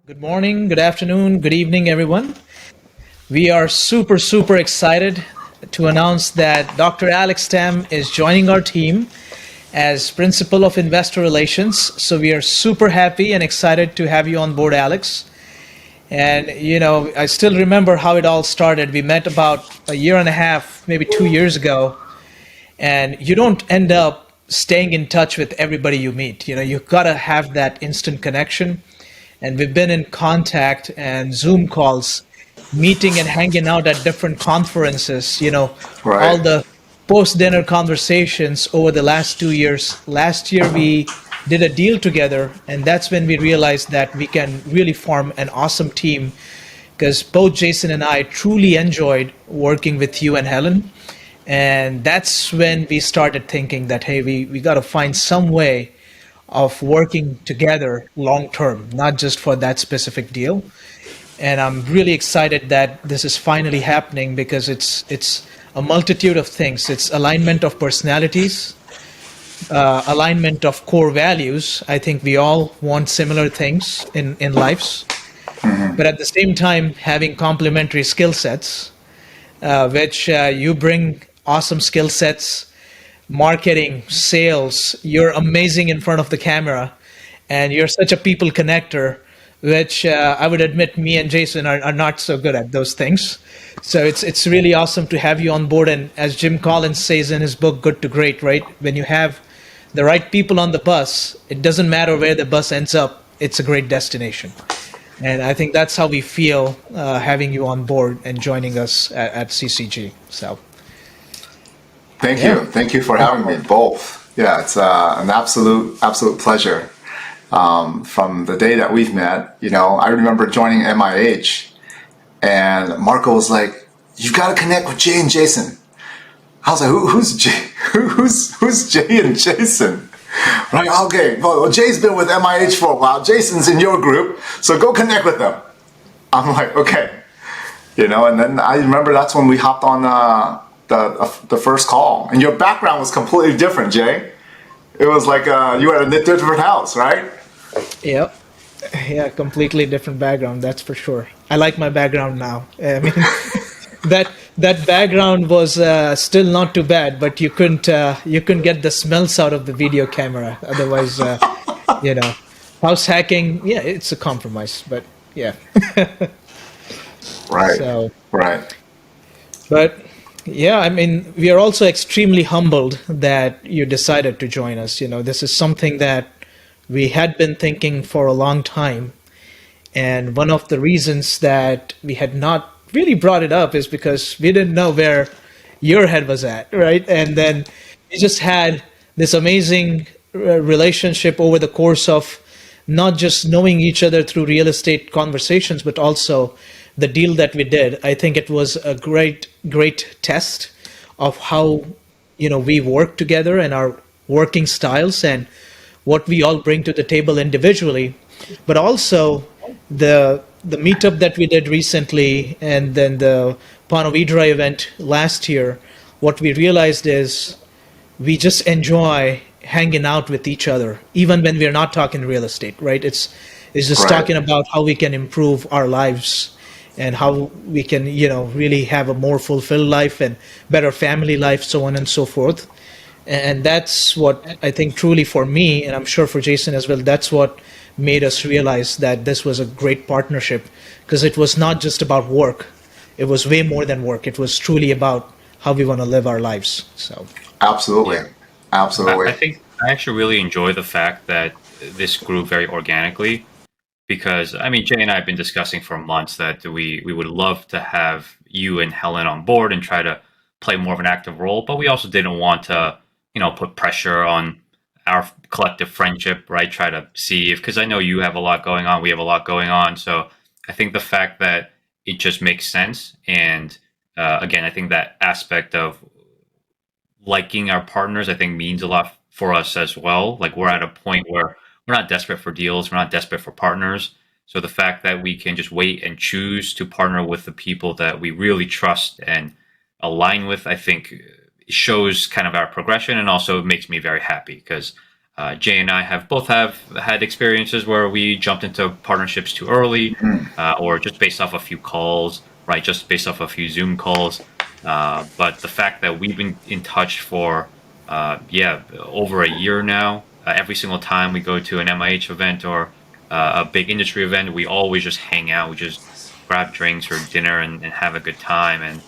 Good morning, good afternoon, good evening, everyone. We are super excited to announce that Dr. Alex Tam is joining our team as Principal of Investor Relations. So we are super happy and excited to have you on board, Alex. And, I still remember how it all started. We met about a year and a half, maybe 2 years ago, and you don't end up staying in touch with everybody you meet. You've got to have that instant connection, and we've been in contact and Zoom calls, meeting and hanging out at different conferences, all Right. the post dinner conversations over the last 2 years. Last year, we did a deal together, and that's when we realized that we can really form an awesome team because both Jason and I truly enjoyed working with you and Helen. And that's when we started thinking that, hey, we got to find some way of working together long term, not just for that specific deal. And I'm really excited that this is finally happening because it's a multitude of things. It's alignment of personalities, alignment of core values. I think we all want similar things in lives, but at the same time having complementary skill sets, which you bring awesome skill sets, marketing, sales. You're amazing in front of the camera, and you're such a people connector, which I would admit me and Jason are not so good at those things. So it's really awesome to have you on board. And as Jim Collins says in his book, Good to Great, right? When you have the right people on the bus, it doesn't matter where the bus ends up, it's a great destination. And I think that's how we feel having you on board and joining us at CCG. So, Thank yeah. you. Thank you for having me both. Yeah, it's an absolute pleasure. From the day that we've met, I remember joining MIH, and Marco was like, "You've got to connect with Jay and Jason." I was like, "Who's Jay? Who's Jay and Jason?" Right? Okay. Well, Jay's been with MIH for a while. Jason's in your group, so go connect with them. I'm like, okay. And then I remember that's when we hopped on the first call, and your background was completely different, Jay. It was like you were at a different house, right? Yep. Yeah, completely different background, that's for sure. I like my background now. I mean, that background was still not too bad, but you couldn't get the smells out of the video camera. Otherwise, you know, house hacking, yeah, it's a compromise, but yeah. Right, So, right, but yeah, I mean, we are also extremely humbled that you decided to join us. This is something that we had been thinking for a long time. And one of the reasons that we had not really brought it up is because we didn't know where your head was at, right? And then we just had this amazing relationship over the course of not just knowing each other through real estate conversations, but also the deal that we did. I think it was a great test of how we work together and our working styles and what we all bring to the table individually, but also the meetup that we did recently, and then the Panavidra event last year. What we realized is we just enjoy hanging out with each other, even when we're not talking real estate, right? It's just right. talking about how we can improve our lives and how we can, really have a more fulfilled life and better family life, so on and so forth. And that's what I think truly for me, and I'm sure for Jason as well, that's what made us realize that this was a great partnership because it was not just about work. It was way more than work. It was truly about how we want to live our lives. So, Absolutely, Yeah. I absolutely. think I actually really enjoy the fact that this grew very organically because I mean Jay and I have been discussing for months that we would love to have you and Helen on board and try to play more of an active role, but we also didn't want to, put pressure on our collective friendship, right? Try to see if because I know you have a lot going on, we have a lot going on, so I think the fact that it just makes sense and again, I think that aspect of liking our partners, I think means a lot for us as well. Like we're at a point where we're not desperate for deals, we're not desperate for partners. So the fact that we can just wait and choose to partner with the people that we really trust and align with, I think shows kind of our progression and also makes me very happy because Jay and I have both have had experiences where we jumped into partnerships too early, or just based off a few calls, right? Just based off a few Zoom calls. But the fact that we've been in touch for, over a year now, every single time we go to an MIH event or a big industry event, we always just hang out. We just grab drinks or dinner and have a good time. And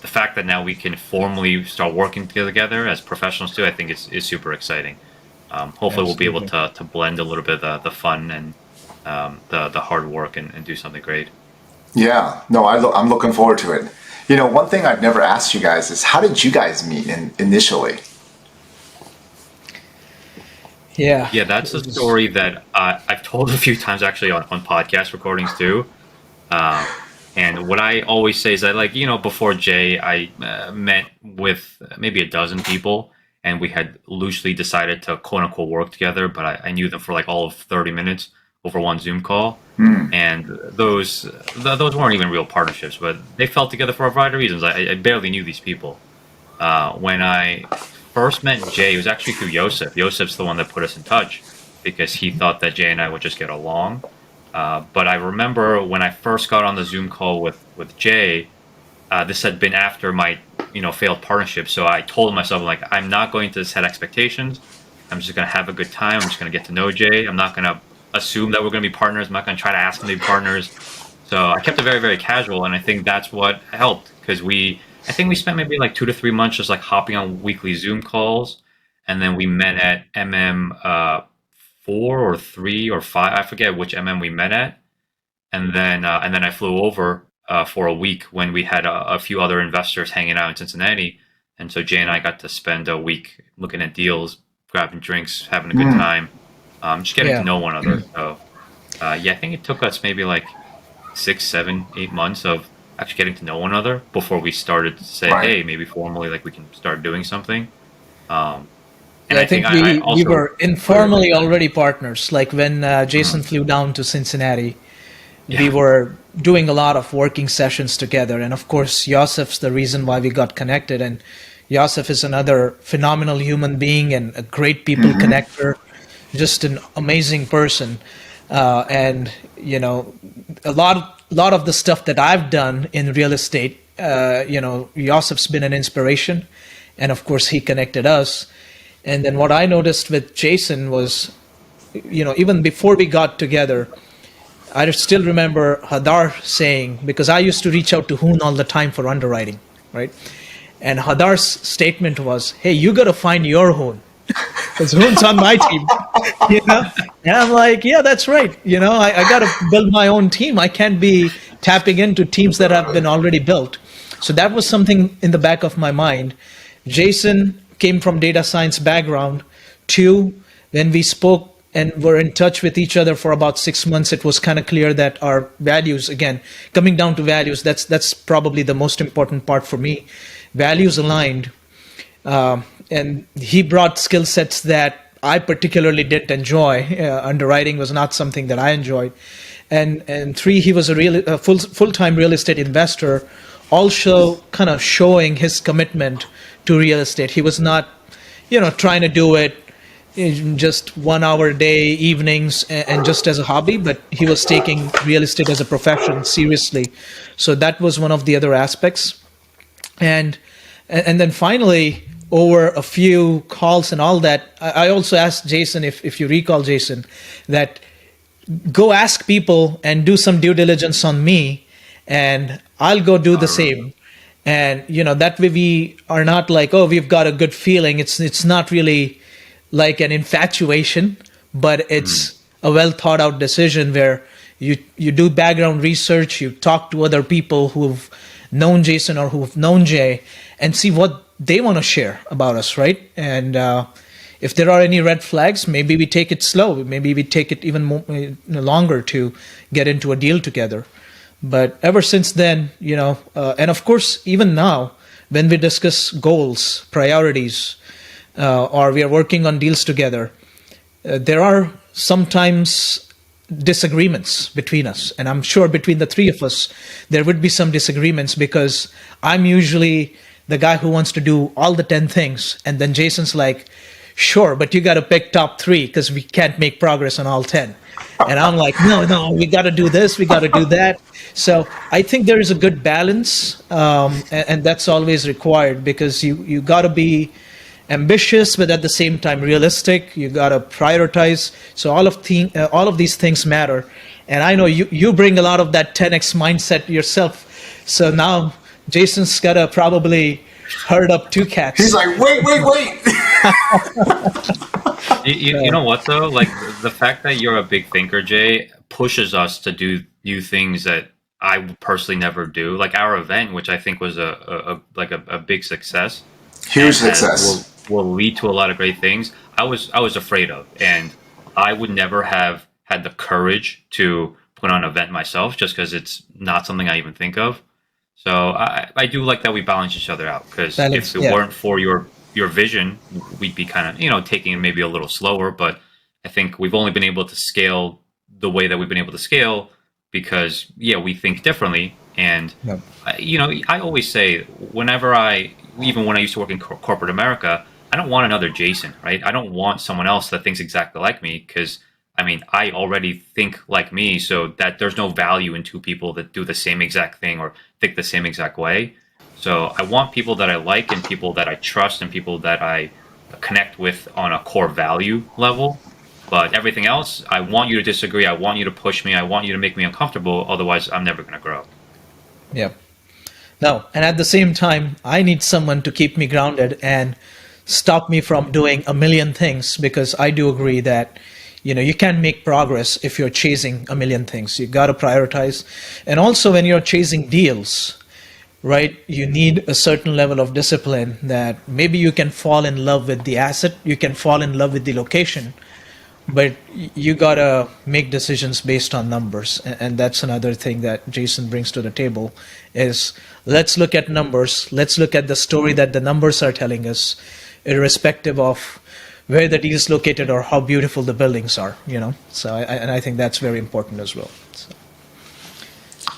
the fact that now we can formally start working together as professionals too, I think is super exciting. Hopefully we'll be able to blend a little bit of the fun and the hard work and do something great. Yeah, no, I'm looking forward to it. One thing I've never asked you guys is how did you guys meet initially? Yeah. Yeah, that's a story that I've told a few times actually on podcast recordings too. And what I always say is that, before Jay, I met with maybe a dozen people, and we had loosely decided to quote unquote work together, but I knew them for all of 30 minutes over one Zoom call. And those weren't even real partnerships, but they fell together for a variety of reasons. I barely knew these people. When I first met Jay, it was actually through Yosef. Yosef's the one that put us in touch because he thought that Jay and I would just get along. But I remember when I first got on the Zoom call with Jay, this had been after my failed partnership. So I told myself, I'm not going to set expectations. I'm just going to have a good time. I'm just going to get to know Jay. I'm not going to assume that we're going to be partners. I'm not going to try to ask him to be partners. So I kept it very, very casual. And I think that's what helped because I think we spent maybe 2 to 3 months just hopping on weekly Zoom calls. And then we met at MM4 or 3 or 5. I forget which MM we met at. And then I flew over for a week when we had a few other investors hanging out in Cincinnati. And so Jay and I got to spend a week looking at deals, grabbing drinks, having a good time, just getting to know one another. So, I think it took us maybe 6, 7, 8 months of actually getting to know one another before we started to say, hey, maybe formally, we can start doing something. And I think we were informally already partners. When Jason flew down to Cincinnati, we were doing a lot of working sessions together. And of course, Yosef's the reason why we got connected. And Yosef is another phenomenal human being and a great people connector, just an amazing person. And, a lot of the stuff that I've done in real estate, Yosef's been an inspiration. And of course, he connected us. And then what I noticed with Jason was, even before we got together, I still remember Hadar saying, because I used to reach out to Hoon all the time for underwriting, right? And Hadar's statement was, hey, you got to find your Hoon. Because Hoon's on my team, And I'm like, yeah, that's right. I got to build my own team. I can't be tapping into teams that have been already built. So that was something in the back of my mind. Jason came from data science background. 2, when we spoke and were in touch with each other for about 6 months, it was kind of clear that our values, again, coming down to values, that's probably the most important part for me. Values aligned. And he brought skill sets that I particularly didn't enjoy. Underwriting was not something that I enjoyed. And 3, he was a full-time real estate investor, also kind of showing his commitment to real estate. He was not, trying to do it in just 1 hour a day, evenings, and just as a hobby, but he was taking real estate as a profession seriously. So that was one of the other aspects. And then finally, over a few calls and all that, I also asked Jason, if you recall, Jason, that go ask people and do some due diligence on me, and I'll go do the same. And, that way we are not we've got a good feeling. It's not really like an infatuation, but it's a well thought out decision where you do background research, you talk to other people who've known Jason or who've known Jay and see what they want to share about us, right? And if there are any red flags, maybe we take it slow. Maybe we take it even more, longer to get into a deal together. But ever since then, and of course, even now, when we discuss goals, priorities, or we are working on deals together, there are sometimes disagreements between us. And I'm sure between the 3 of us, there would be some disagreements because I'm usually the guy who wants to do all the 10 things. And then Jason's like, sure, but you got to pick top 3 because we can't make progress on all 10. And I'm like, no, we got to do this, we got to do that. So I think there is a good balance, and that's always required because you got to be ambitious, but at the same time realistic. You got to prioritize. So all of these things matter. And I know you bring a lot of that 10x mindset yourself. So now Jason's got to probably herd up 2 cats. He's like, wait. You know what though? Like the fact that you're a big thinker, Jay, pushes us to do new things that I would personally never do. Like our event, which I think was a big success. Huge success. Will lead to a lot of great things. I was afraid of, and I would never have had the courage to put on an event myself, just because it's not something I even think of. So I do like that we balance each other out, because if it weren't for your vision, we'd be kind of taking it maybe a little slower. But I think we've only been able to scale the way that we've been able to scale because we think differently. And I always say, even when I used to work in corporate America, I don't want another Jason, right? I don't want someone else that thinks exactly like me, because I already think like me, so that there's no value in 2 people that do the same exact thing or think the same exact way. So I want people that I like and people that I trust and people that I connect with on a core value level. But everything else, I want you to disagree. I want you to push me. I want you to make me uncomfortable. Otherwise, I'm never going to grow. Yeah. No, and at the same time, I need someone to keep me grounded and stop me from doing a million things, because I do agree that you can't make progress if you're chasing a million things. You got to prioritize. And also when you're chasing deals, right, you need a certain level of discipline that maybe you can fall in love with the asset, you can fall in love with the location, but you got to make decisions based on numbers. And that's another thing that Jason brings to the table is, let's look at numbers. Let's look at the story that the numbers are telling us, irrespective of where the deal is located or how beautiful the buildings are, So I think that's very important as well. So.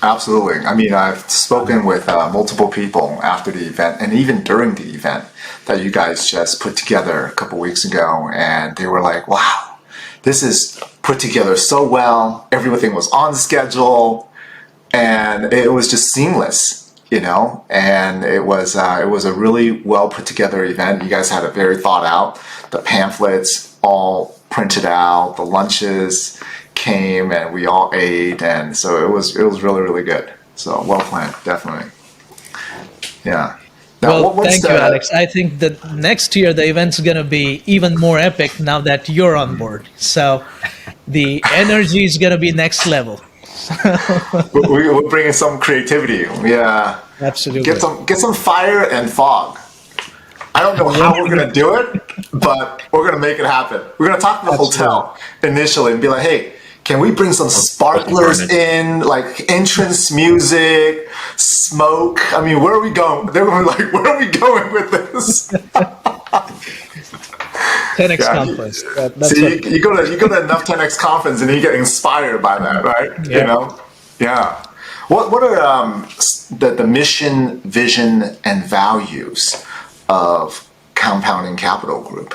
Absolutely. I've spoken with multiple people after the event and even during the event that you guys just put together a couple weeks ago, and they were like, wow, this is put together so well. Everything was on schedule and it was just seamless. And it was a really well put together event. You guys had it very thought out. The pamphlets all printed out, the lunches came, and we all ate, and so it was really, really good. So well planned, definitely. Yeah. Now, thank you, Alex. I think that next year the event's going to be even more epic now that you're on board. So the energy is going to be next level. We're bringing some creativity. Yeah, absolutely. Get some fire and fog. I don't know how we're gonna do it, but we're gonna make it happen. We're gonna talk to the hotel initially and be like, "Hey, can we bring some sparklers in, like entrance music, smoke? Where are we going?" They were like, "Where are we going with this?" 10x conference. You go to enough 10x conference and you get inspired by that, right? Yeah. Yeah. What are the mission, vision, and values of Compounding Capital Group?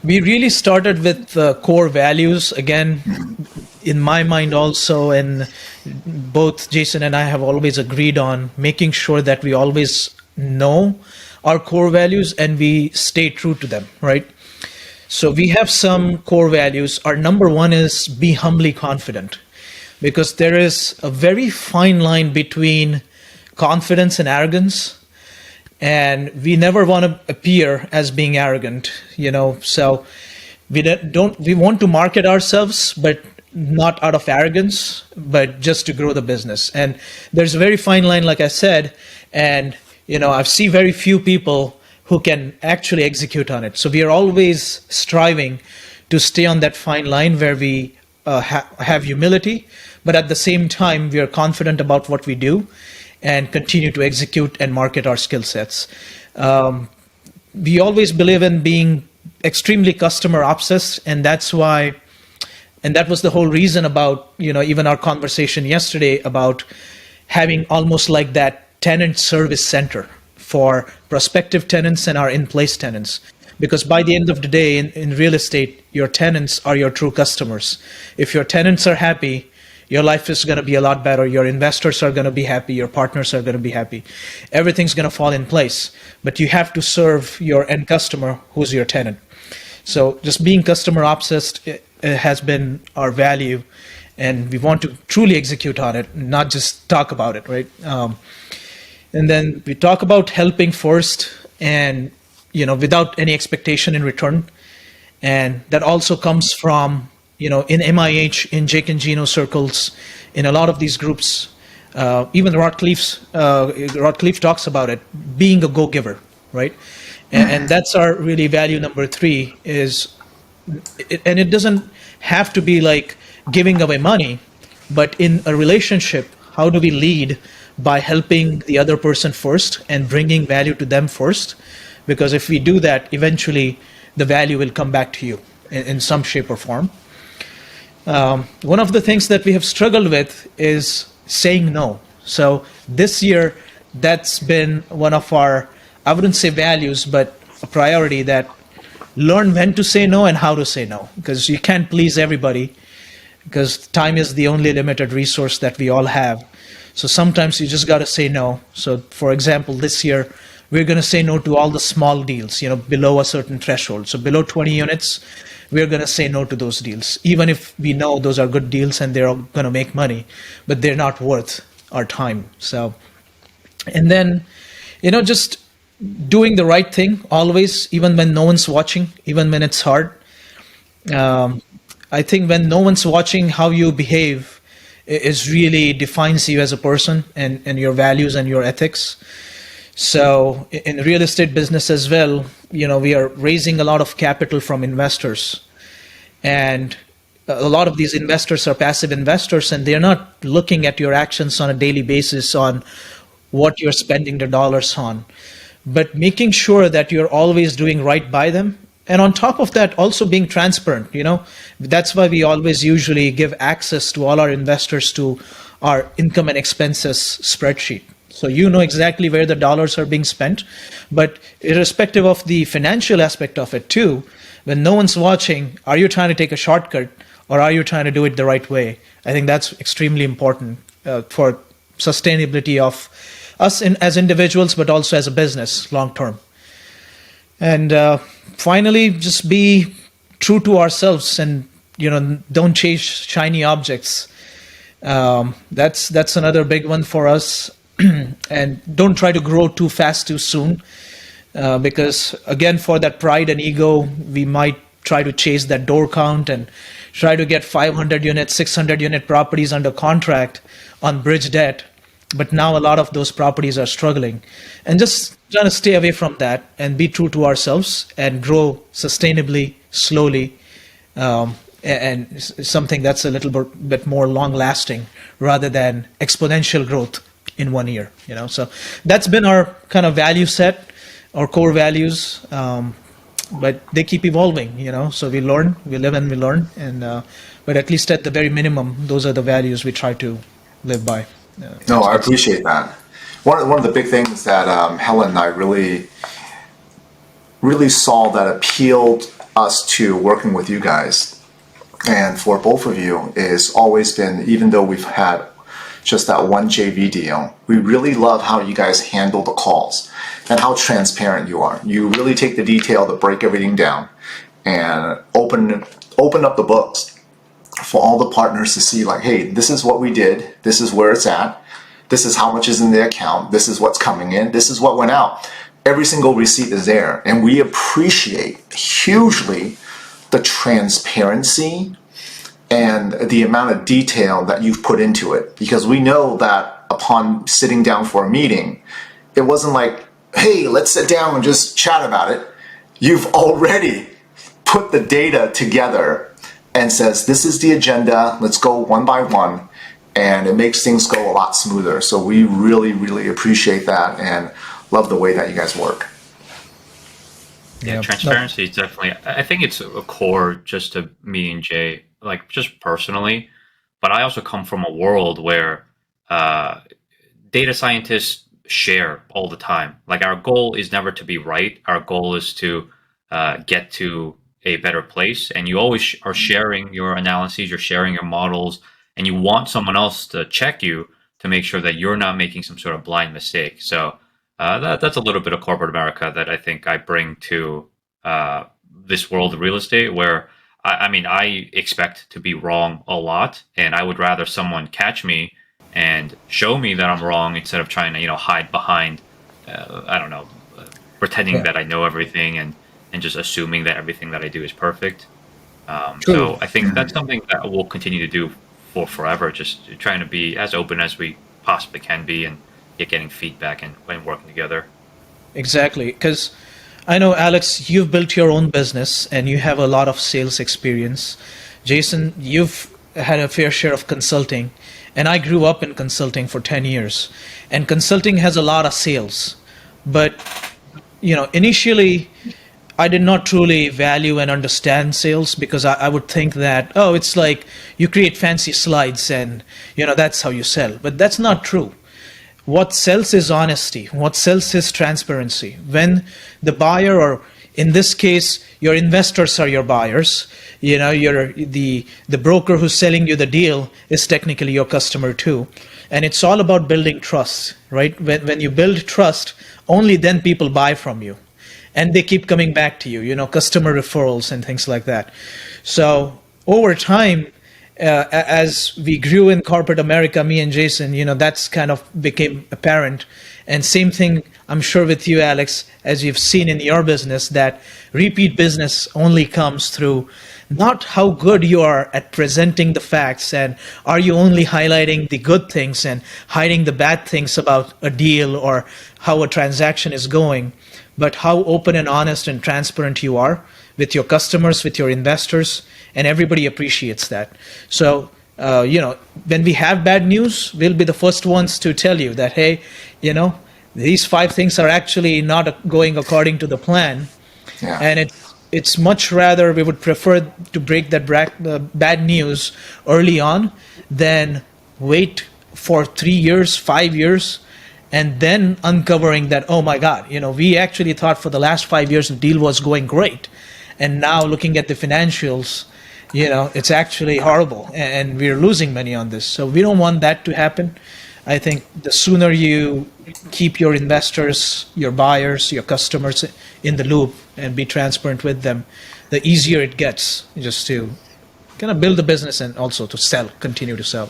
We really started with core values. Again, in my mind also, and both Jason and I have always agreed on making sure that we always know our core values and we stay true to them, right? So we have some core values. Our number 1 is be humbly confident, because there is a very fine line between confidence and arrogance. And we never want to appear as being arrogant, so we want to market ourselves, but not out of arrogance, but just to grow the business. And there's a very fine line, like I said, and I've seen very few people who can actually execute on it. So we are always striving to stay on that fine line where we have humility, but at the same time, we are confident about what we do and continue to execute and market our skill sets. We always believe in being extremely customer obsessed, and that's why, and that was the whole reason about, even our conversation yesterday about having almost like that tenant service center for prospective tenants and our in-place tenants. Because by the end of the day, in real estate, your tenants are your true customers. If your tenants are happy, your life is going to be a lot better. Your investors are going to be happy. Your partners are going to be happy. Everything's going to fall in place. But you have to serve your end customer, who's your tenant. So just being customer obsessed has been our value, and we want to truly execute on it, not just talk about it, right? And then we talk about helping first, and without any expectation in return. And that also comes from, in MIH, in Jake and Gino circles, in a lot of these groups, even Rod Cleef talks about it, being a go-giver, right? And that's our really value number 3 and it doesn't have to be like giving away money, but in a relationship, how do we lead by helping the other person first and bringing value to them first? Because if we do that, eventually the value will come back to you in some shape or form. One of the things that we have struggled with is saying no. So this year, that's been one of our, I wouldn't say values, but a priority, that learn when to say no and how to say no. Because you can't please everybody, because time is the only limited resource that we all have. So sometimes you just got to say no. So for example, this year, we're going to say no to all the small deals, below a certain threshold. So below 20 units, we're going to say no to those deals, even if we know those are good deals and they're going to make money, but they're not worth our time. So, and then, just doing the right thing always, even when no one's watching, even when it's hard. I think when no one's watching, how you behave is really defines you as a person, and your values and your ethics. So in real estate business as well, we are raising a lot of capital from investors, and a lot of these investors are passive investors, and they're not looking at your actions on a daily basis on what you're spending the dollars on, but making sure that you're always doing right by them. And on top of that, also being transparent. That's why we always usually give access to all our investors to our income and expenses spreadsheet. So exactly where the dollars are being spent. But irrespective of the financial aspect of it too, when no one's watching, are you trying to take a shortcut or are you trying to do it the right way? I think that's extremely important for sustainability of us as individuals, but also as a business long term. And finally, just be true to ourselves, and don't chase shiny objects. That's another big one for us. And don't try to grow too fast too soon, because again, for that pride and ego, we might try to chase that door count and try to get 500 unit, 600 unit properties under contract on bridge debt. But now a lot of those properties are struggling, and just trying to stay away from that and be true to ourselves and grow sustainably, slowly, and something that's a little bit more long lasting rather than exponential growth in 1 year. So that's been our kind of value set, our core values, but they keep evolving. So we learn, we live and we learn, and but at least at the very minimum, those are the values we try to live by. No, I appreciate that. One of the big things that Helen and I really saw that appealed us to working with you guys, and for both of you, is always been, even though we've had just that one JV deal, we really love how you guys handle the calls and how transparent you are. You really take the detail to break everything down and open up the books for all the partners to see, like, hey, this is what we did, this is where it's at, this is how much is in the account, this is what's coming in, this is what went out. Every single receipt is there, and we appreciate hugely the transparency and the amount of detail that you've put into it, because we know that upon sitting down for a meeting, it wasn't like, hey, let's sit down and just chat about it. You've already put the data together and says, this is the agenda, let's go one by one, and it makes things go a lot smoother. So we really, really appreciate that and love the way that you guys work. Yeah, transparency is definitely, I think it's a core just to me and Jay, like just personally, but I also come from a world where data scientists share all the time. Like our goal is never to be right. Our goal is to get to a better place. And you always are sharing your analyses, you're sharing your models, and you want someone else to check you to make sure that you're not making some sort of blind mistake. So that's a little bit of corporate America that I think I bring to this world of real estate, where I mean, I expect to be wrong a lot, and I would rather someone catch me and show me that I'm wrong instead of trying to, hide behind, I don't know, pretending Yeah, that I know everything and just assuming that everything that I do is perfect. true. So I think that's something that we'll continue to do for forever, just trying to be as open as we possibly can be and getting feedback and working together. Exactly. Because I know, Alex, you've built your own business and you have a lot of sales experience. Jason, you've had a fair share of consulting. And I grew up in consulting for 10 years. And consulting has a lot of sales. But, initially, I did not truly value and understand sales because I would think that, oh, it's like you create fancy slides and, that's how you sell. But that's not true. What sells is honesty. What sells is transparency. When the buyer, or in this case, your investors are your buyers, you're the broker who's selling you the deal is technically your customer too. And it's all about building trust, right? When you build trust, only then people buy from you. And they keep coming back to you, customer referrals and things like that. So over time, as we grew in corporate America, me and Jason, that's kind of became apparent. And same thing, I'm sure with you, Alex, as you've seen in your business, that repeat business only comes through not how good you are at presenting the facts and are you only highlighting the good things and hiding the bad things about a deal or how a transaction is going, but how open and honest and transparent you are with your customers, with your investors, and everybody appreciates that. So, when we have bad news, we'll be the first ones to tell you that, hey, these 5 things are actually not going according to the plan, Yeah. and it's much rather we would prefer to break that bad news early on than wait for 3 years, 5 years, and then uncovering that, oh my God, we actually thought for the last 5 years the deal was going great, and now looking at the financials, it's actually horrible, and we're losing money on this. So we don't want that to happen. I think the sooner you keep your investors, your buyers, your customers in the loop and be transparent with them, the easier it gets just to kind of build the business and also to sell, continue to sell.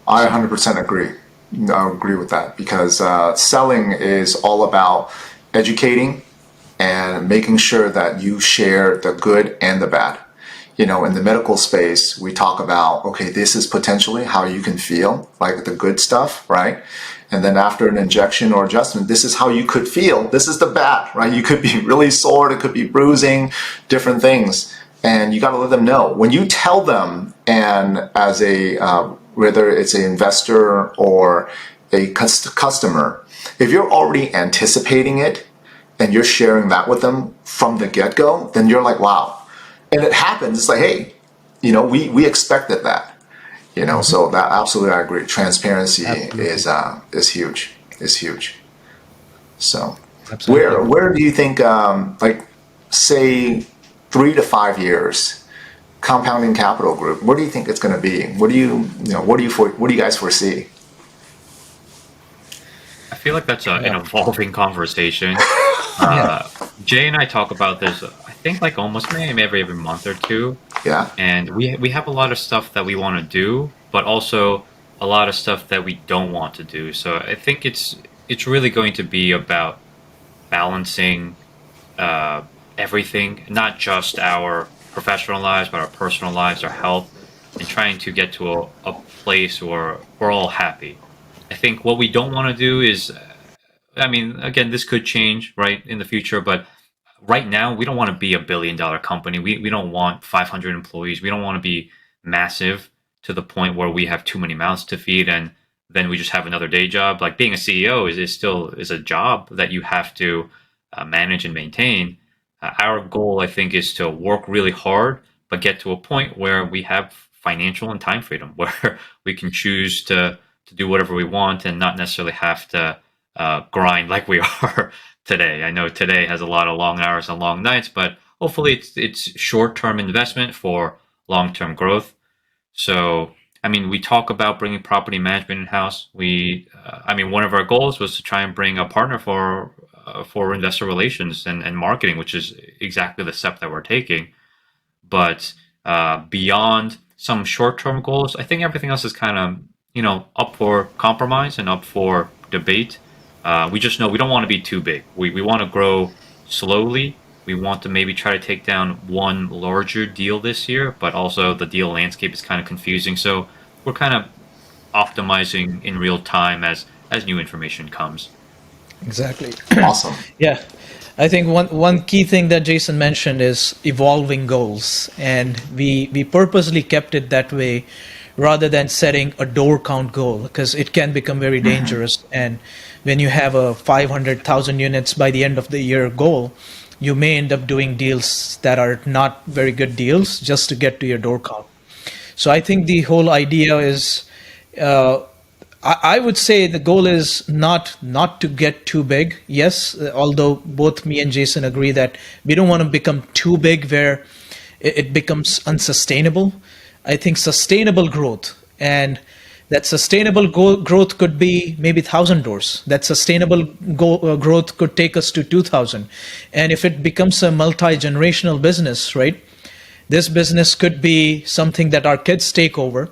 I 100% agree. I agree with that because selling is all about educating and making sure that you share the good and the bad. In the medical space, we talk about, okay, this is potentially how you can feel, like the good stuff, right? And then after an injection or adjustment, this is how you could feel. This is the bad, right? You could be really sore, it could be bruising, different things. And you got to let them know. When you tell them, and as whether it's an investor or a customer, if you're already anticipating it and you're sharing that with them from the get-go, then you're like, wow. And it happens. It's like, hey, we expected that. So that absolutely I agree. Transparency Absolutely. is huge. Is huge. So Absolutely. where do you think like say 3 to 5 years, compounding capital group, where do you think it's going to be? What do you guys foresee? I feel like that's an Yeah. evolving conversation. Yeah. Uh, Jay and I talk about this, I think, like almost maybe every month or two, Yeah. and we have a lot of stuff that we want to do, but also a lot of stuff that we don't want to do. So I think it's really going to be about balancing uh, everything, not just our professional lives, but our personal lives, our health, and trying to get to a place where we're all happy. I think what we don't want to do is, I mean, again, this could change, right, in the future, but right now we don't want to be a $1 billion company. We don't want 500 employees. We don't want to be massive to the point where we have too many mouths to feed and then we just have another day job. Like being a CEO is still is a job that you have to manage and maintain. Our goal, I think, is to work really hard, but get to a point where we have financial and time freedom, where we can choose to do whatever we want and not necessarily have to grind like we are today. I know today has a lot of long hours and long nights, but hopefully it's short-term investment for long-term growth. So, I mean, we talk about bringing property management in-house. I mean, one of our goals was to try and bring a partner for investor relations and marketing, which is exactly the step that we're taking. But beyond some short-term goals, I think everything else is kind of, up for compromise and up for debate. We just know we don't want to be too big. We want to grow slowly. We want to maybe try to take down one larger deal this year, but also the deal landscape is kind of confusing. So we're kind of optimizing in real time as new information comes. Exactly. Awesome. Yeah. I think one key thing that Jason mentioned is evolving goals. And we purposely kept it that way rather than setting a door count goal, because it can become very dangerous. And when you have a 500,000 units by the end of the year goal, you may end up doing deals that are not very good deals just to get to your door count. So I think the whole idea is, I would say the goal is not to get too big. Yes, although both me and Jason agree that we don't want to become too big where it becomes unsustainable. I think sustainable growth, and that sustainable growth could be maybe 1,000 doors. That sustainable growth could take us to 2,000. And if it becomes a multi-generational business, right? This business could be something that our kids take over,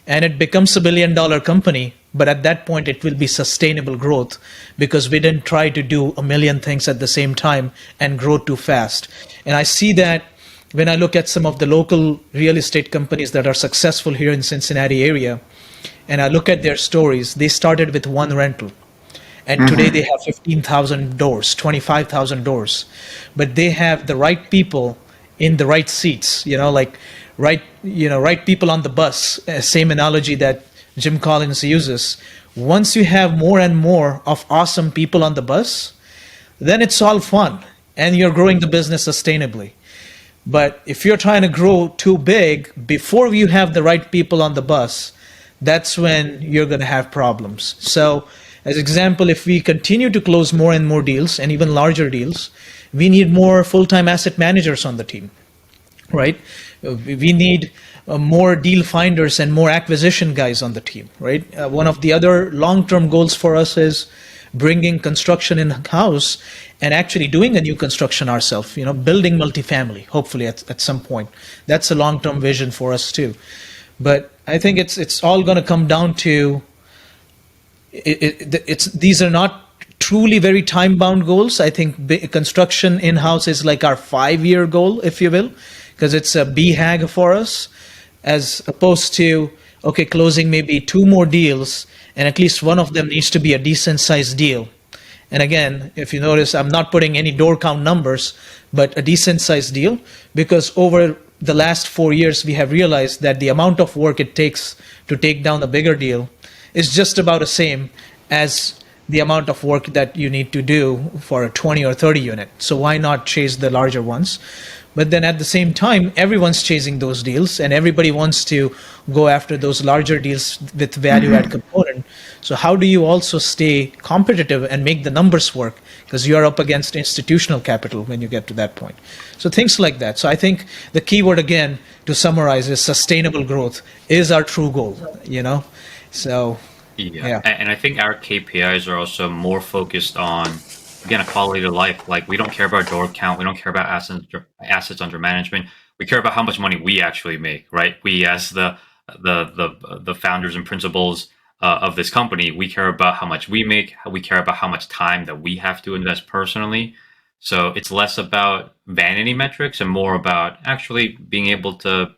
and it becomes $1 billion company. But at that point, it will be sustainable growth because we didn't try to do a million things at the same time and grow too fast. And I see that when I look at some of the local real estate companies that are successful here in Cincinnati area, and I look at their stories, they started with one rental. And today they have 15,000 doors, 25,000 doors. But they have the right people in the right seats, right people on the bus. Same analogy that Jim Collins uses. Once you have more and more of awesome people on the bus, then it's all fun and you're growing the business sustainably. But if you're trying to grow too big before you have the right people on the bus, that's when you're going to have problems. So, as example, if we continue to close more and more deals and even larger deals, we need more full-time asset managers on the team, right? We need more deal finders and more acquisition guys on the team, right? One of the other long-term goals for us is bringing construction in-house and actually doing a new construction ourselves, building multifamily, hopefully at some point. That's a long-term vision for us too. But I think it's all going to come down to these are not truly very time-bound goals. I think construction in-house is like our 5-year goal, if you will, because it's a BHAG for us, as opposed to, okay, closing maybe 2 more deals, and at least one of them needs to be a decent-sized deal. And again, if you notice, I'm not putting any door count numbers, but a decent-sized deal, because over the last 4 years, we have realized that the amount of work it takes to take down a bigger deal is just about the same as the amount of work that you need to do for a 20 or 30 unit. So why not chase the larger ones? But then at the same time, everyone's chasing those deals and everybody wants to go after those larger deals with value add component. So how do you also stay competitive and make the numbers work? Because you're up against institutional capital when you get to that point. So things like that. So I think the key word again, to summarize, is sustainable growth is our true goal, So Yeah. And I think our KPIs are also more focused on, again, a quality of life. Like, we don't care about door count. We don't care about assets under management. We care about how much money we actually make, right? We, as the founders and principals of this company, we care about how much we make. We care about how much time that we have to invest personally. So it's less about vanity metrics and more about actually being able to,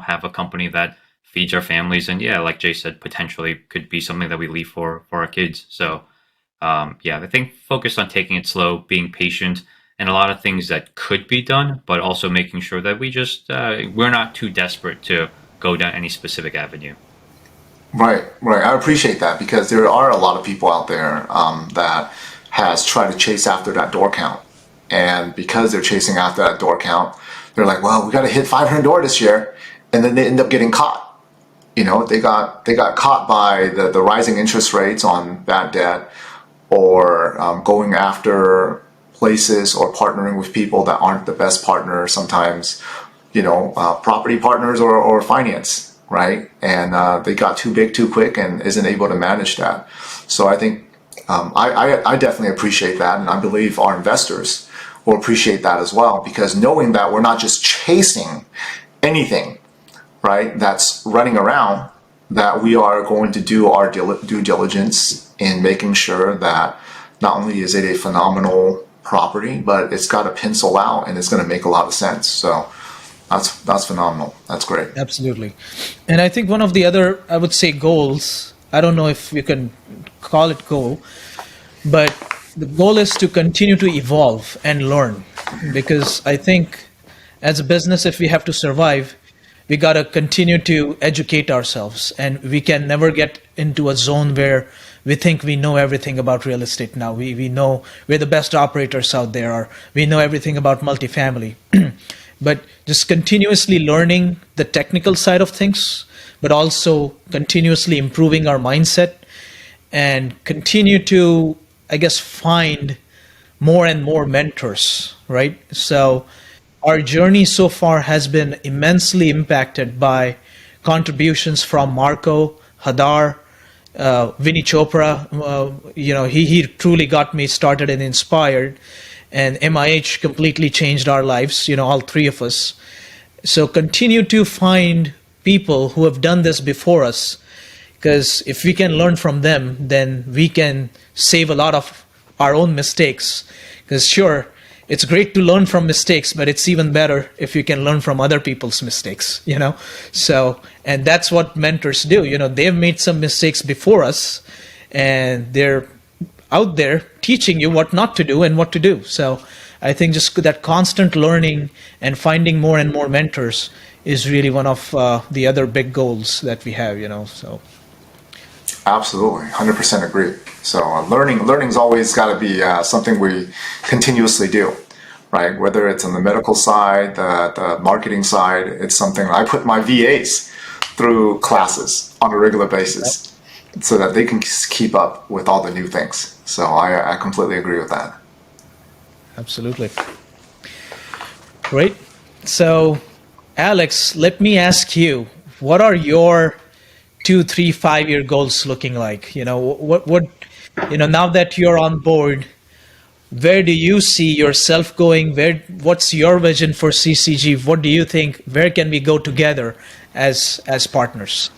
have a company that feeds our families. And yeah, like Jay said, potentially could be something that we leave for our kids. So I think focused on taking it slow, being patient, and a lot of things that could be done, but also making sure that we just, we're not too desperate to go down any specific avenue. Right. I appreciate that, because there are a lot of people out there that has tried to chase after that door count. And because they're chasing after that door count, they're like, well, we got to hit 500 door this year. And then they end up getting caught. They got caught by the rising interest rates on bad debt, or going after places or partnering with people that aren't the best partners sometimes, property partners or finance, right? And they got too big too quick and isn't able to manage that. So I think I definitely appreciate that, and I believe our investors will appreciate that as well, because knowing that we're not just chasing anything, right, that's running around, that we are going to do our due diligence in making sure that not only is it a phenomenal property, but it's got a pencil out and it's going to make a lot of sense. So that's phenomenal. That's great. Absolutely. And I think one of the other, I would say, goals, I don't know if you can call it goal, but the goal is to continue to evolve and learn. Because I think as a business, if we have to survive, we got to continue to educate ourselves, and we can never get into a zone where we think we know everything about real estate now. We know we're the best operators out there, or we know everything about multifamily. But just continuously learning the technical side of things, but also continuously improving our mindset and continue to, I guess, find more and more mentors, right? So our journey so far has been immensely impacted by contributions from Marco, Hadar, Vinny Chopra. He truly got me started and inspired. And MIH completely changed our lives, all three of us. So continue to find people who have done this before us, because if we can learn from them, then we can save a lot of our own mistakes. Because sure, it's great to learn from mistakes, but it's even better if you can learn from other people's mistakes, So, and that's what mentors do. They've made some mistakes before us, and they're out there teaching you what not to do and what to do. So I think just that constant learning and finding more and more mentors is really one of the other big goals that we have, so. Absolutely, 100% agree. So learning's always got to be something we continuously do, right? Whether it's on the medical side, the marketing side, it's something I put my VAs through classes on a regular basis, so that they can keep up with all the new things. So I completely agree with that. Absolutely. Great. So, Alex, let me ask you, what are your 2, 3, 5-year goals looking like? Now that you're on board, where do you see yourself going? What's your vision for CCG? What do you think? Where can we go together as partners?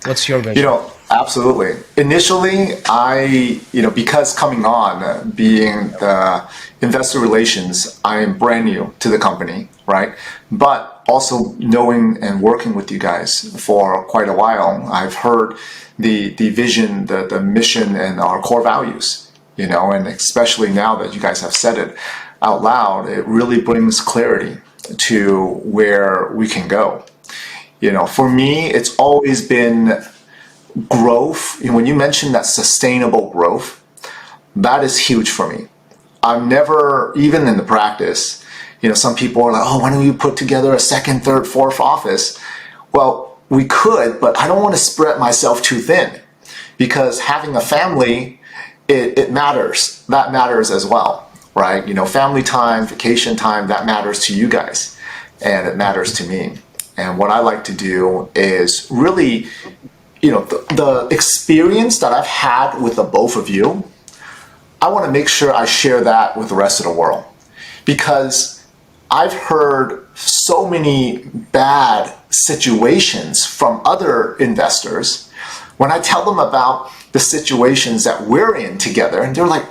What's your vision? Absolutely. Initially, because coming on, being the investor relations, I am brand new to the company, right? But also knowing and working with you guys for quite a while, I've heard the vision, the mission, and our core values, and especially now that you guys have said it out loud, it really brings clarity to where we can go. For me, it's always been growth. When you mention that sustainable growth, that is huge for me. I've never, even in the practice, some people are like, oh, why don't you put together a second, third, fourth office? Well, we could, but I don't want to spread myself too thin, because having a family, it matters. That matters as well, right? Family time, vacation time, that matters to you guys, and it matters to me. And what I like to do is really, the experience that I've had with the both of you, I want to make sure I share that with the rest of the world, because I've heard so many bad situations from other investors. When I tell them about the situations that we're in together, and they're like,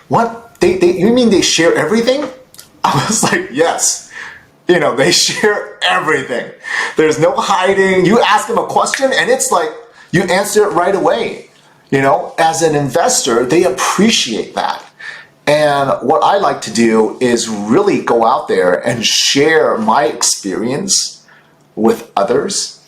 what? You mean they share everything? I was like, yes. They share everything. There's no hiding. You ask them a question and it's like, you answer it right away. As an investor, they appreciate that. And what I like to do is really go out there and share my experience with others,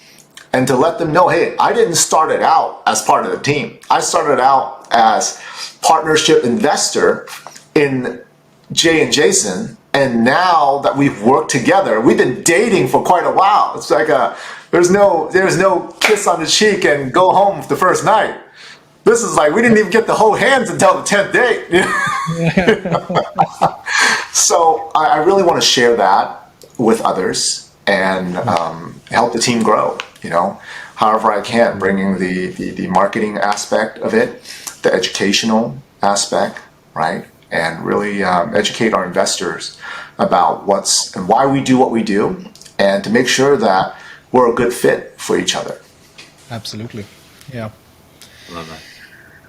and to let them know, hey, I didn't start it out as part of the team. I started out as partnership investor in Jay and Jason. And now that we've worked together, we've been dating for quite a while. It's like there's no kiss on the cheek and go home the first night. This is like, we didn't even get to hold hands until the 10th day. So I really want to share that with others and help the team grow, however I can, bringing the marketing aspect of it, the educational aspect, right? And really educate our investors about what's and why we do what we do, and to make sure that we're a good fit for each other. Absolutely. Yeah. Love that.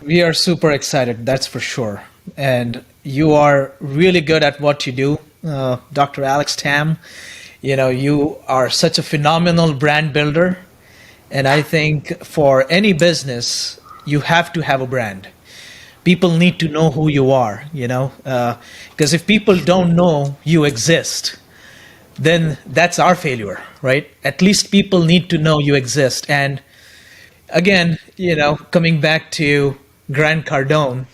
We are super excited, that's for sure. And you are really good at what you do, Dr. Alex Tam. You are such a phenomenal brand builder. And I think for any business, you have to have a brand. People need to know who you are, because if people don't know you exist, then that's our failure, right? At least people need to know you exist. And again, coming back to Grant Cardone,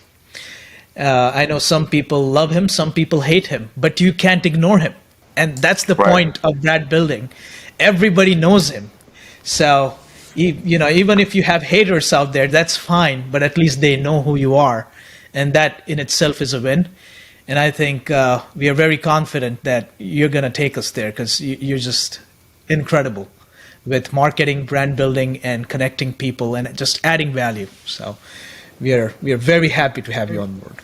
I know some people love him, some people hate him, but you can't ignore him. And that's the Right. point of brand building. Everybody knows him. So, even if you have haters out there, that's fine, but at least they know who you are. And that in itself is a win. And I think we are very confident that you're going to take us there, because you're just incredible with marketing, brand building, and connecting people and just adding value. So we are very happy to have you on board.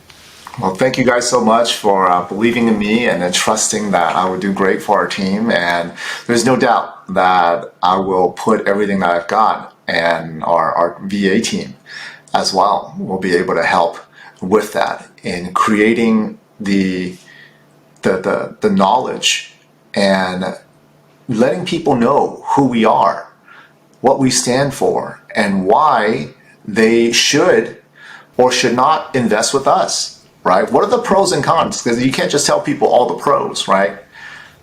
Well, thank you guys so much for believing in me and trusting that I would do great for our team. And there's no doubt that I will put everything that I've got, and our VA team as well will be able to help with that in creating the knowledge and letting people know who we are, what we stand for, and why they should or should not invest with us, right? What are the pros and cons? Because you can't just tell people all the pros, right?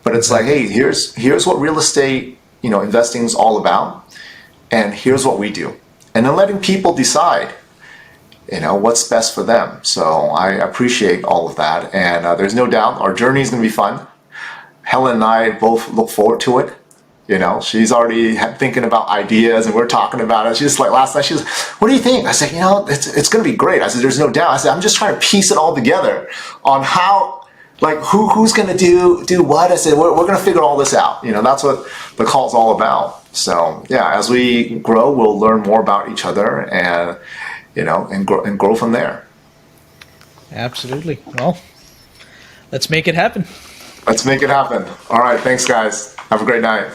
But it's like, hey, here's what real estate, investing is all about, and here's what we do. And then letting people decide, what's best for them. So I appreciate all of that. And there's no doubt our journey is going to be fun. Helen and I both look forward to it. She's already thinking about ideas, and we're talking about it. She's like, last night, she was, what do you think? I said, it's going to be great. I said, there's no doubt. I said, I'm just trying to piece it all together on how, like, who's going to do what. I said, we're going to figure all this out. That's what the call's all about. So yeah, as we grow, we'll learn more about each other and, and grow from there. Absolutely. Well, let's make it happen. Let's make it happen. All right. Thanks, guys. Have a great night.